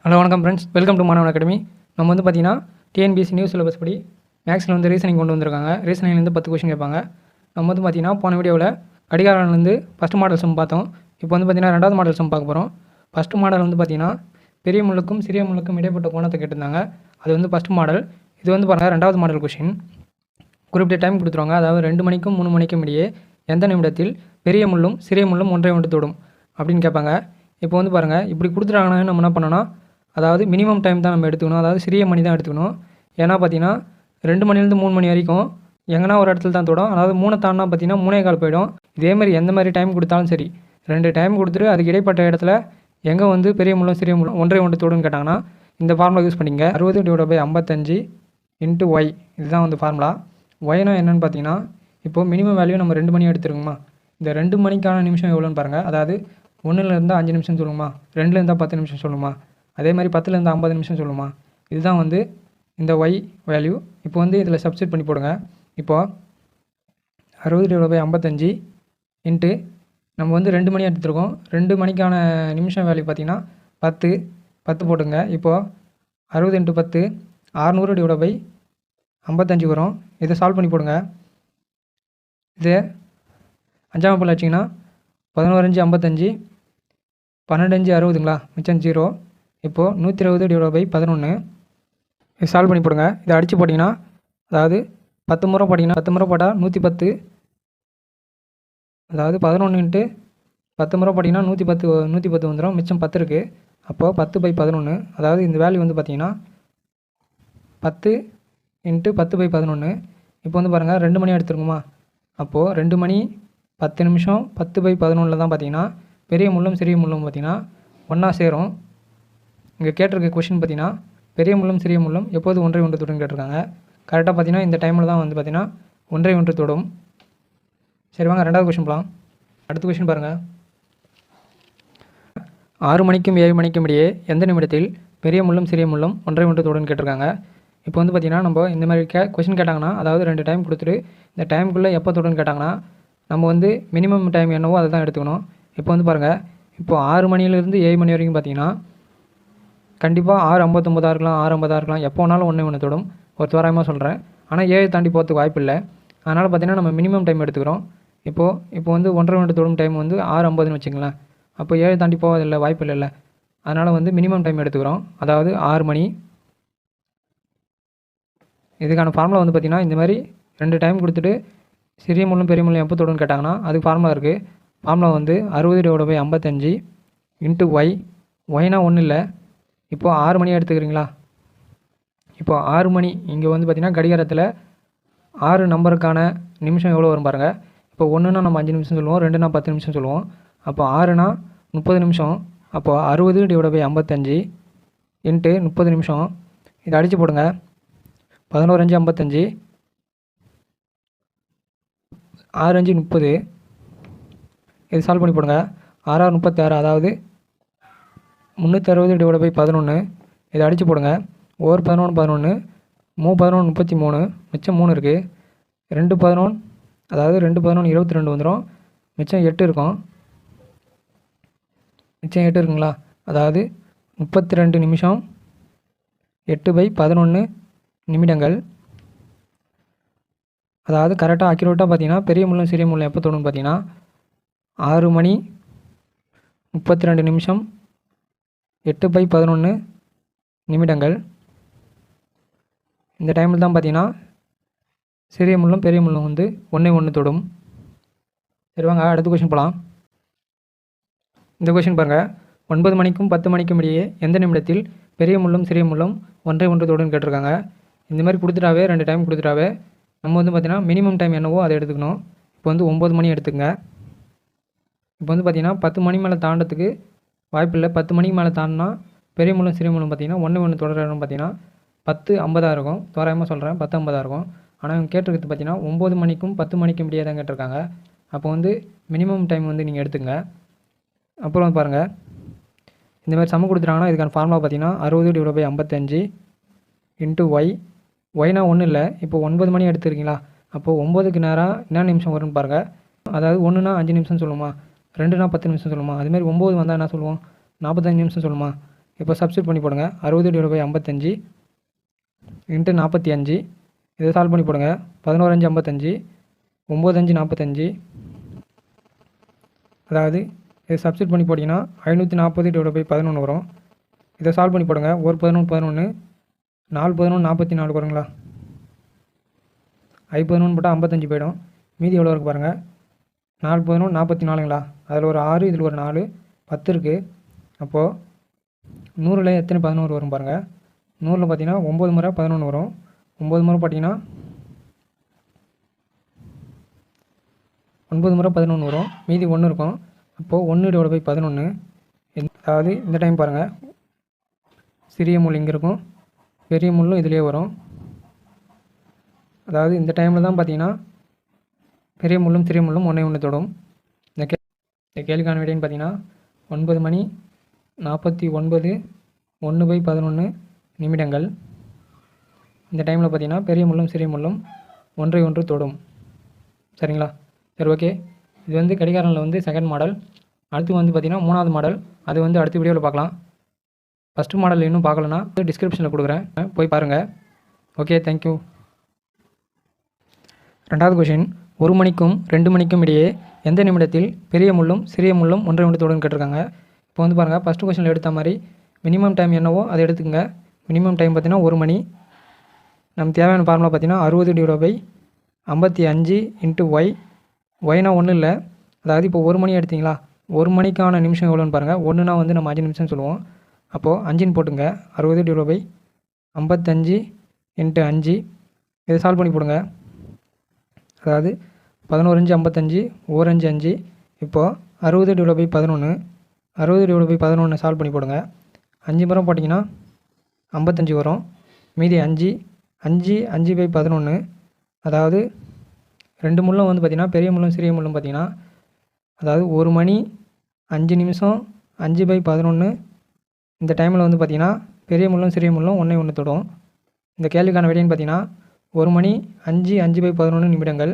Hello வணக்கம் friends, welcome to மாணவன் academy. நம்ம வந்து பார்த்தீங்கன்னா டிஎன்பிஎஸ்சி நியூ சிலபஸ் படி மேக்ஸில் வந்து ரீசனிங் கொண்டு வந்திருக்காங்க. ரீசனிங்லேருந்து 10 கொஸ்டின் கேட்பாங்க. நம்ம வந்து பார்த்தீங்கன்னா போன வீடியோவில் கடிகாரன்லேருந்து ஃபஸ்ட் மாடல் சம் பார்த்தோம். இப்போ வந்து பார்த்தீங்கன்னா ரெண்டாவது மாடல் சம் பார்க்க போகிறோம். ஃபஸ்ட் மாடல் வந்து பார்த்தீங்கன்னா பெரிய முள்ளுக்கும் சிறிய முள்ளுக்கும் இடைப்பட்ட கோணத்தை கேட்டிருந்தாங்க. அது வந்து ஃபஸ்ட் மாடல். இது வந்து பாருங்கள் ரெண்டாவது மாடல் கொஸ்டின். குறிப்பிட்ட டைம் கொடுத்துருவாங்க. அதாவது 2 மணிக்கும் 3 மணிக்கும் இடையே எந்த நிமிடத்தில் பெரிய முள்ளும் சிறிய முள்ளும் ஒன்றை ஒன்று தொடும் அப்படின்னு கேட்பாங்க. இப்போ வந்து பாருங்கள், இப்படி கொடுத்துட்டாங்கன்னா நம்ம என்ன பண்ணோன்னா, அதாவது மினிமம் டைம் தான் நம்ம எடுத்துக்கணும். அதாவது சிறிய மணி தான் எடுத்துக்கணும். ஏன்னா பார்த்தீங்கன்னா 2 மணிலேருந்து 3 மணி வரைக்கும் எங்கன்னா ஒரு இடத்துல தான் தொடும். அதாவது 3 தாண்டினா பார்த்தீங்கன்னா 3:15 போயிடும். இதேமாதிரி எந்த மாதிரி டைம் கொடுத்தாலும் சரி, 2 டைம் கொடுத்துட்டு அதுக்கு இடைப்பட்ட இடத்துல எங்கே வந்து பெரிய முள்ளும் சிறிய முள்ளும் ஒன்றை ஒன்று தொடுன்னு கேட்டாங்கன்னா இந்த ஃபார்முலா யூஸ் பண்ணிங்க. 60/55 × y இதுதான் வந்து ஃபார்முலா. ஒய்னா என்னென்னு பார்த்தீங்கன்னா, இப்போது மினிமம் வேல்யூ நம்ம 2 மணி எடுத்துருக்குமா, இந்த 2 மணிக்கான நிமிஷம் எவ்வளோன்னு பாருங்கள். அதாவது 1ல் இருந்தால் 5 நிமிஷம் சொல்லுமா, 2ல் இருந்தால் 10 நிமிஷம் சொல்லுமா, அதே மாதிரி 10ல் இருந்தால் 50 நிமிஷம் சொல்லுமா. இதுதான் வந்து இந்த ஒய் வேல்யூ. இப்போ வந்து இதில் சப்ஸ்டிட் பண்ணி போடுங்க. இப்போது 60/55 இன்ட்டு நம்ம வந்து 2 மணி எடுத்துருக்கோம். 2 மணிக்கான நிமிஷம் வேல்யூ பார்த்திங்கன்னா 10 போட்டுங்க. இப்போது 60 × 10 600/55 வரும். இதை சால்வ் பண்ணி போடுங்க. இது 5ஆம் வகுப்பில் வச்சிங்கன்னா 11×5 = 55, 12×5 = 60ங்களா, மிச்சம் 0. இப்போது 120/11 இது சால்வ் பண்ணி போடுங்க. இதை அடித்து போட்டிங்கன்னா, அதாவது 10 முறை போட்டிங்கன்னா 10 முறை போட்டால் 110, அதாவது 11 × 10 முறை போட்டிங்கன்னா 110 வந்துடும். மிச்சம் 10 இருக்குது. அப்போது 10/11, அதாவது இந்த வேல்யூ வந்து பார்த்திங்கன்னா 10 × 10/11. இப்போ வந்து பாருங்கள் 2 மணி எடுத்துருக்குமா, அப்போது 2 மணி 10 நிமிஷம் 10/11 தான் பார்த்திங்கன்னா பெரிய முள்ளும் சிறிய முள்ளும் பார்த்திங்கன்னா ஒன்றா சேரும். இங்கே கேட்டிருக்க கொஷின் பார்த்திங்கன்னா பெரிய முள்ளும் சிறிய முள்ளும் எப்போது ஒன்றை ஒன்று தொடும் கேட்டிருக்காங்க. கரெக்டாக பார்த்திங்கன்னா இந்த டைமில் தான் வந்து பார்த்திங்கன்னா ஒன்றை ஒன்று தொடும். சரி வாங்க ரெண்டாவது கொஷின் போகலாம். அடுத்த கொஷின் பாருங்கள். 6 மணிக்கும் 7 மணிக்கும் இடையே எந்த நிமிடத்தில் பெரிய முள்ளும் சிறிய முள்ளும் ஒன்றை ஒன்று தொடுன்னு கேட்டிருக்காங்க. இப்போ வந்து பார்த்திங்கன்னா நம்ம இந்த மாதிரி கொஷின் கேட்டாங்கன்னா, அதாவது 2 டைம் கொடுத்துட்டு இந்த டைமுக்குள்ளே எப்போ தொடுன்னு கேட்டாங்கன்னா நம்ம வந்து மினிமம் டைம் என்னவோ அதை தான் எடுத்துக்கணும். இப்போ வந்து பாருங்கள், இப்போது 6 மணிலேருந்து 7 மணி வரைக்கும் பார்த்திங்கன்னா கண்டிப்பாக 6:59 இருக்கலாம், 6:50 இருக்கலாம், எப்போ வேணாலும் ஒன்று தொடும். ஒரு தோராயமாக சொல்கிறேன். ஆனால் 7 தாண்டி போகிறதுக்கு வாய்ப்பு இல்லை. அதனால் பார்த்திங்கன்னா நம்ம மினிமம் டைம் எடுத்துக்கிறோம். இப்போ வந்து ஒன்றை ஒன்று தொடும் டைம் வந்து 6:50ன்னு வச்சுங்களேன். அப்போ 7 தாண்டி போவதில்லை, வாய்ப்பு இல்லைல்ல. அதனால் வந்து மினிமம் டைம் எடுத்துக்கிறோம். அதாவது 6 மணி. இதுக்கான ஃபார்முலா வந்து பார்த்திங்கன்னா இந்த மாதிரி 2 டைம் கொடுத்துட்டு சிறிய முள்ளும் பெரிய முள்ளும் எப்போ தொடுன்னு கேட்டாங்கன்னா அதுக்கு ஃபார்முலா இருக்குது. ஃபார்முலா வந்து 60/55 × y. ஒய்னா ஒன்றும் இல்லை. இப்போது 6 மணி எடுத்துக்கிறீங்களா. இப்போது 6 மணி இங்கே வந்து பார்த்திங்கன்னா கடிகாரத்தில் 6 நம்பருக்கான நிமிஷம் எவ்வளோ வரும் பாருங்கள். இப்போ 1னா நம்ம 5 நிமிஷம் சொல்லுவோம், 2னா 10 நிமிஷம் சொல்லுவோம். அப்போ 6னா 30 நிமிஷம். அப்போது 60/55 × 30 நிமிஷம். இதை அடித்து போடுங்க. 11×5 = 55, 6×5 = 30. இது சால்வ் பண்ணி போடுங்க. 6×6 = 36, அதாவது 360/11. இதை அடித்து போடுங்க. 11 11, 3 11 33, மிச்சம் 3 இருக்குது. 2 11, அதாவது 2 11 22 வந்துடும். மிச்சம் 8 இருக்கும். மிச்சம் 8 இருக்குங்களா, அதாவது 32 நிமிஷம் 8/11 நிமிடங்கள். அதாவது கரெக்டாக அக்யூரேட்டாக பார்த்தீங்கன்னா பெரிய முள்ளும் சிறிய முள்ளும் எப்போ தொடுன்னு பார்த்தீங்கன்னா 6 மணி 32 நிமிஷம் 8/11 நிமிடங்கள். இந்த டைமில் தான் பார்த்தீங்கன்னா சிறிய முள்ளும் பெரிய முள்ளும் வந்து ஒன்றை ஒன்று தொடும். சரி வாங்க அடுத்த கொஷின் போகலாம். இந்த கொஷின் பாருங்கள். 9 மணிக்கும் 10 மணிக்கும் இடையே எந்த நிமிடத்தில் பெரிய முள்ளும் சிறிய முள்ளும் ஒன்றை ஒன்று தொடுன்னு கேட்டிருக்காங்க. இந்த மாதிரி கொடுத்துட்டாவே 2 டைம் கொடுத்துட்டாவே நம்ம வந்து பார்த்திங்கன்னா மினிமம் டைம் என்னவோ அதை எடுத்துக்கணும். இப்போ வந்து 9 மணி எடுத்துக்கங்க. இப்போ வந்து பார்த்திங்கன்னா 10 மணி மேலே தாண்டத்துக்கு வாய்ப்பு இல்லை. 10 மணிக்கு மேலே தாண்டினா பெரிய முள்ளும் சிறிய முள்ளும் பார்த்திங்கன்னா ஒன்று தொடரணும். பார்த்திங்கன்னா 10:50 இருக்கும். தோராயமாக சொல்கிறேன், 10:50 இருக்கும். ஆனால் இவங்க கேட்டிருக்கிறது பார்த்திங்கன்னா 9 மணிக்கும் 10 மணிக்கும் இடையே தான் கேட்டிருக்காங்க. அப்போ வந்து மினிமம் டைம் வந்து நீங்கள் எடுத்துங்க. அப்புறம் வந்து பாருங்கள், இந்த மாதிரி சமம் கொடுத்துட்டாங்கன்னா இதுக்கான ஃபார்முலா பார்த்திங்கன்னா 60/55 × y. ஒய்னா ஒன்றும் இல்லை. இப்போ 9 மணி எடுத்துருக்கீங்களா, அப்போது 9க்கு நேராக என்ன நிமிஷம் வரும்னு பாருங்கள். அதாவது 1னா 5 நிமிஷம் சொல்லுமா, 2னா 10 நிமிஷம் சொல்லுமா, அதுமாரி 9 வந்தால் என்ன சொல்லுவோம், 45 நிமிஷம் சொல்லுமா. இப்போ சப்ஸ்டியூட் பண்ணி போடுங்க. 60/55 இன்ட்டு 45. இதை சால்வ் பண்ணி போடுங்க. 11×5 55, 9×5 45. அதாவது இதை சப்ஸ்டியூட் பண்ணி போட்டிங்கன்னா 540/11 வரும். இதை சால்வ் பண்ணி போடுங்க. 1 11 11, 4 11 44 வருங்களா? 11 போட்டால் 55 போயிடும். மீதி எவ்வளோ இருக்குது பாருங்கள். 4 11 44ங்களா? அதில் ஒரு 6, இதில் ஒரு 4, 10 இருக்குது. அப்போது 100ல் எத்தனை 11 வரும் பாருங்கள். 100ல் பார்த்தீங்கன்னா 9 முறை 11 வரும். 9 முறை பார்த்தீங்கன்னா 9 முறை 11 வரும். மீதி 1 இருக்கும். அப்போது 1/11. அதாவது இந்த டைம் பாருங்கள், சிறிய முள் இங்கே இருக்கும், பெரிய முள்ளும் இதிலே வரும். அதாவது இந்த டைமில் தான் பார்த்தீங்கன்னா பெரிய முள்ளும் சிறிய முள்ளும் ஒன்று தொடும். இந்த கேள்விக்கான விடைன்னு பார்த்தீங்கன்னா 9 மணி 49 1/11 நிமிடங்கள். இந்த டைமில் பார்த்தீங்கன்னா பெரிய முள்ளும் சிறிய முள்ளும் ஒன்றை தொடும். சரிங்களா? சரி, ஓகே. இது வந்து கடிகாரனில் வந்து செகண்ட் மாடல். அடுத்து வந்து பார்த்திங்கன்னா 3வது மாடல். அது வந்து அடுத்த வீடியோவில் பார்க்கலாம். ஃபஸ்ட்டு மாடல் இன்னும் பார்க்கலன்னா டிஸ்கிரிப்ஷனில் கொடுக்குறேன், போய் பாருங்கள். Okay, thank you. 2வது கொஷின், 1 மணிக்கும் 2 மணிக்கும் இடையே எந்த நிமிடத்தில் பெரிய முள்ளும் சிறிய முள்ளும் ஒன்றை தொடும் கேட்டிருக்காங்க. இப்போ வந்து பாருங்கள், ஃபஸ்ட்டு கொஷினில் எடுத்த மாதிரி மினிமம் டைம் என்னவோ அதை எடுத்துக்கங்க. மினிமம் டைம் பார்த்தீங்கன்னா 1 மணி. நம்ம தேவையான ஃபார்முலா பார்த்தீங்கன்னா 60/55 இன்ட்டு ஒய். ஒய்னா ஒன்றும் இல்லை. அதாவது இப்போ 1 மணி எடுத்திங்களா, 1 மணிக்கான நிமிஷம் எவ்வளோன்னு பாருங்கள். 1னா வந்து நம்ம 5 நிமிஷம் சொல்லுவோம். அப்போது 5ன்னு போட்டுங்க. 60/55 இன்ட்டு 5. இதை சால்வ் பண்ணி போடுங்க. அதாவது 11×5 55, 1×5. இப்போது 60/11. 60/11 சால்வ் பண்ணி போடுங்க. 5 முறை போட்டிங்கன்னா 55 வரும். மீதி 5 5/11. அதாவது 2 முள்ளும் வந்து பார்த்திங்கன்னா பெரிய முள்ளும் சிறிய முள்ளும் பார்த்திங்கன்னா, அதாவது 1 மணி 5 நிமிஷம் 5/11. இந்த டைமில் வந்து பார்த்திங்கன்னா பெரிய முள்ளும் சிறிய முள்ளும் ஒன்று தொடும். இந்த கேள்விக்கான விடைன்னு பார்த்திங்கன்னா 1 மணி 5 5/11 நிமிடங்கள்.